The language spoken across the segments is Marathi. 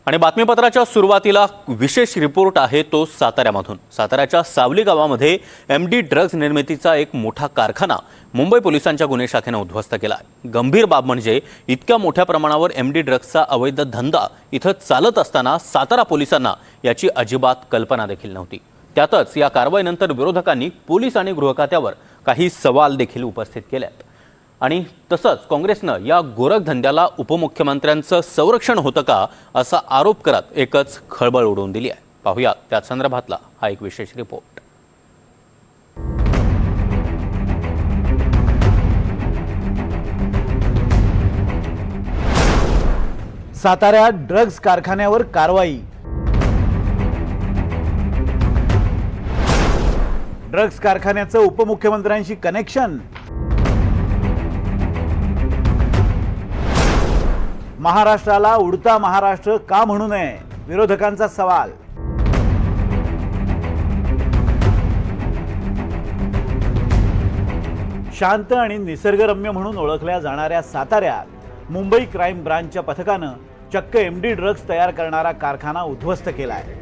आणि बातमीपत्राच्या सुरुवातीला विशेष रिपोर्ट आहे तो साताऱ्यामधून। साताऱ्याच्या सावली गावामध्ये एमडी ड्रग्ज निर्मितीचा एक मोठा कारखाना मुंबई पोलिसांच्या गुन्हे शाखेने उद्ध्वस्त केला आहे। गंभीर बाब म्हणजे इतक्या मोठ्या प्रमाणावर एमडी ड्रग्जचा अवैध धंदा इथं चालत असताना सातारा पोलिसांना याची अजिबात कल्पना देखील नव्हती। त्यातच या कारवाईनंतर विरोधकांनी पोलीस आणि गृह खात्यावर काही सवाल देखील उपस्थित केले आहेत। आणि तसंच काँग्रेसनं या गोरखधंद्याला उपमुख्यमंत्र्यांचं संरक्षण होतं का असा आरोप करत एकच खळबळ उडवून दिली आहे। पाहूया त्या संदर्भातला हा एक विशेष रिपोर्ट। साताऱ्यात ड्रग्ज कारखान्यावर कारवाई। ड्रग्ज कारखान्याचं उपमुख्यमंत्र्यांशी कनेक्शन। महाराष्ट्राला उडता महाराष्ट्र का म्हणू नये, विरोधकांचा सवाल। शांत आणि निसर्गरम्य म्हणून ओळखल्या जाणाऱ्या साताऱ्यात मुंबई क्राईम ब्रांचच्या पथकानं चक्क एमडी ड्रग्ज तयार करणारा कारखाना उद्ध्वस्त केलाय।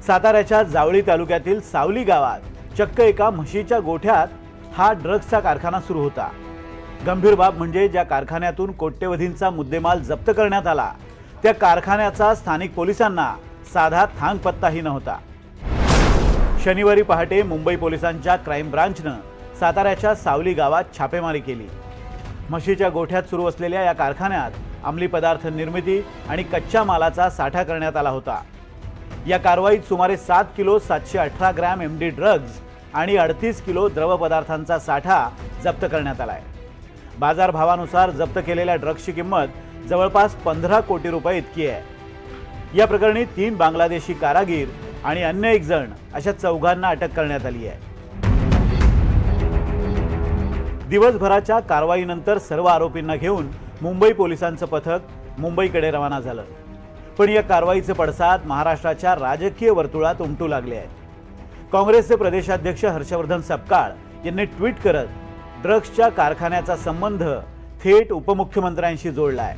साताऱ्याच्या जावळी तालुक्यातील सावली गावात चक्क एका म्हशीच्या गोठ्यात हा ड्रग्जचा कारखाना सुरू होता। गंभीर बाब म्हणजे ज्या कारखान्यातून कोट्यवधींचा मुद्देमाल जप्त करण्यात आला त्या कारखान्याचा स्थानिक पोलिसांना साधा थांग पत्ताही नव्हता। शनिवारी पहाटे मुंबई पोलिसांच्या क्राईम ब्रांचनं साताऱ्याच्या सावली गावात छापेमारी केली। म्हशीच्या गोठ्यात सुरू असलेल्या या कारखान्यात अंमली पदार्थ निर्मिती आणि कच्च्या मालाचा साठा करण्यात आला होता। या कारवाईत सुमारे 7 किलो 718 ग्रॅम एमडी ड्रग्ज आणि 38 किलो द्रव पदार्थांचा साठा जप्त करण्यात आलाय। बाजार भावानुसार जप्त केलेल्या ड्रग्जची किंमत जवळपास 15 कोटी रुपये इतकी आहे। या प्रकरणी 3 बांगलादेशी कारागीर आणि अन्य एक जण अशा 4घांना अटक करण्यात आली आहे। दिवसभराच्या कारवाईनंतर सर्व आरोपींना घेऊन मुंबई पोलिसांचं पथक मुंबईकडे रवाना झालं। पण या कारवाईचे पडसाद महाराष्ट्राच्या राजकीय वर्तुळात उमटू लागले आहेत। काँग्रेसचे प्रदेशाध्यक्ष हर्षवर्धन सपकाळ यांनी ट्विट करत ड्रग्जच्या कारखान्याचा संबंध थेट उपमुख्यमंत्र्यांशी जोडलाय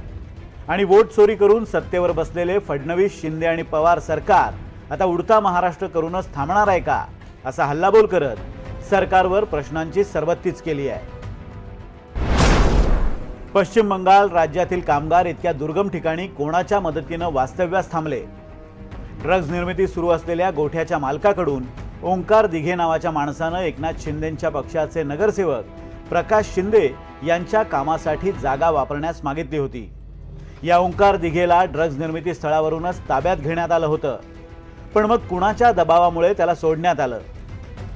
आणि वोट चोरी करून सत्तेवर बसलेले फडणवीस, शिंदे आणि पवार सरकार आता उडता महाराष्ट्र करूनच थांबणार आहे का असा हल्लाबोल करत सरकारवर प्रश्नांची सरबत्तीच केली आहे। पश्चिम बंगाल राज्यातील कामगार इतक्या दुर्गम ठिकाणी कोणाच्या मदतीनं वास्तव्यास थांबले। ड्रग्ज निर्मिती सुरू असलेल्या गोठ्याच्या मालकाकडून ओंकार दिघे नावाच्या माणसानं एकनाथ शिंदेंच्या पक्षाचे नगरसेवक प्रकाश शिंदे यांच्या कामासाठी जागा वापरण्यास मागितली होती। या ओंकार दिघेला ड्रग्ज निर्मिती स्थळावरूनच ताब्यात घेण्यात आलं होतं, पण मग कुणाच्या दबावामुळे त्याला सोडण्यात आलं।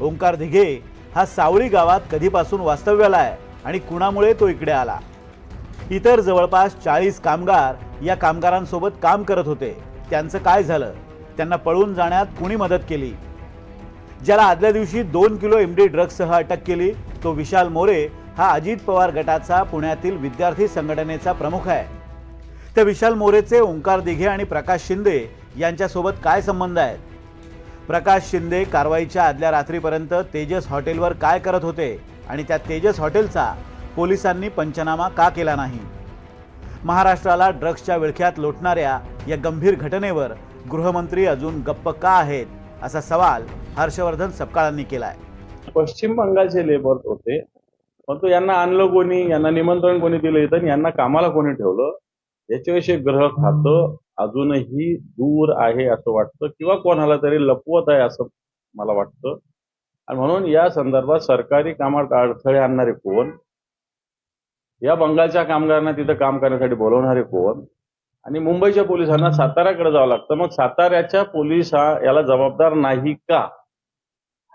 ओंकार दिघे हा सावळी गावात कधीपासून वास्तव्याला आहे आणि कुणामुळे तो इकडे आला। इतर जवळपास 40 कामगार या कामगारांसोबत काम करत होते, त्यांचं काय झालं? त्यांना पळून जाण्यात कुणी मदत केली? ज्याला आदल्या दिवशी 2 किलो एमडी ड्रग्जसह अटक केली तो विशाल मोरे हा अजित पवार गटाचा पुण्यातील विद्यार्थी संघटनेचा प्रमुख आहे। त्या विशाल मोरेचे ओंकार दिघे आणि प्रकाश शिंदे यांच्यासोबत काय संबंध आहेत? प्रकाश शिंदे कारवाईच्या आदल्या रात्रीपर्यंत तेजस हॉटेलवर काय करत होते आणि त्या तेजस हॉटेलचा पोलिसांनी पंचनामा का केला नाही? महाराष्ट्राला ड्रग्जच्या विळख्यात लोटणाऱ्या या गंभीर घटनेवर गृहमंत्री अजून गप्प का आहेत असा सवाल हर्षवर्धन सपकाळांनी केलाय। पश्चिम बंगालचे लेबर होते, परंतु यांना आणलं कोणी, यांना निमंत्रण कोणी दिलं इथं, यांना कामाला कोणी ठेवलं याच्याविषयी गृह खातं अजूनही दूर आहे असं वाटतं किंवा कोणाला तरी लपवत आहे असं मला वाटतं। आणि म्हणून या संदर्भात सरकारी कामात अडथळे आणणारे कोण, या बंगालच्या कामगारांना तिथं काम करण्यासाठी बोलवणारे कोण, आणि मुंबईच्या पोलिसांना साताऱ्याकडे जावं लागतं, मग साताऱ्याच्या पोलीस याला जबाबदार नाही का?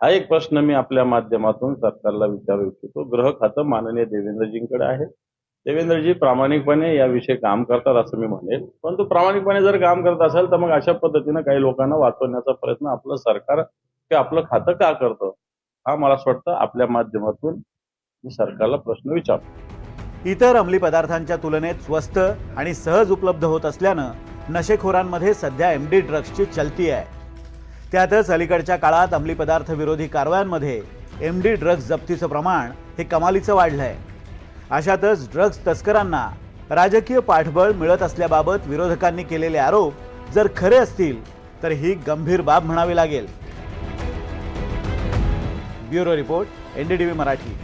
हा एक प्रश्न मी आपल्या माध्यमातून सरकारला विचारू इच्छितो। गृह खातं माननीय देवेंद्रजींकडे आहे। देवेंद्रजी प्रामाणिकपणे याविषयी काम करतात असं मी म्हणेल, परंतु प्रामाणिकपणे जर काम करत असेल तर मग अशा पद्धतीनं काही लोकांना वाचवण्याचा प्रयत्न आपलं सरकार किंवा आपलं खातं का करतं, हा मला असं वाटतं आपल्या माध्यमातून मी सरकारला प्रश्न विचारतो। इतर अंमली पदार्थांच्या तुलनेत स्वस्त आणि सहज उपलब्ध होत असल्यानं नशेखोरांमध्ये सध्या एमडी ड्रग्जची चलती आहे। त्यातच अलीकडच्या काळात अंमली पदार्थ विरोधी कारवायांमध्ये एमडी ड्रग्ज जप्तीचं प्रमाण हे कमालीचं वाढलंय। अशातच ड्रग्ज तस्करांना राजकीय पाठबळ मिळत असल्याबाबत विरोधकांनी केलेले आरोप जर खरे असतील तर ही गंभीर बाब म्हणावी लागेल. Bureau report, NDTV Marathi.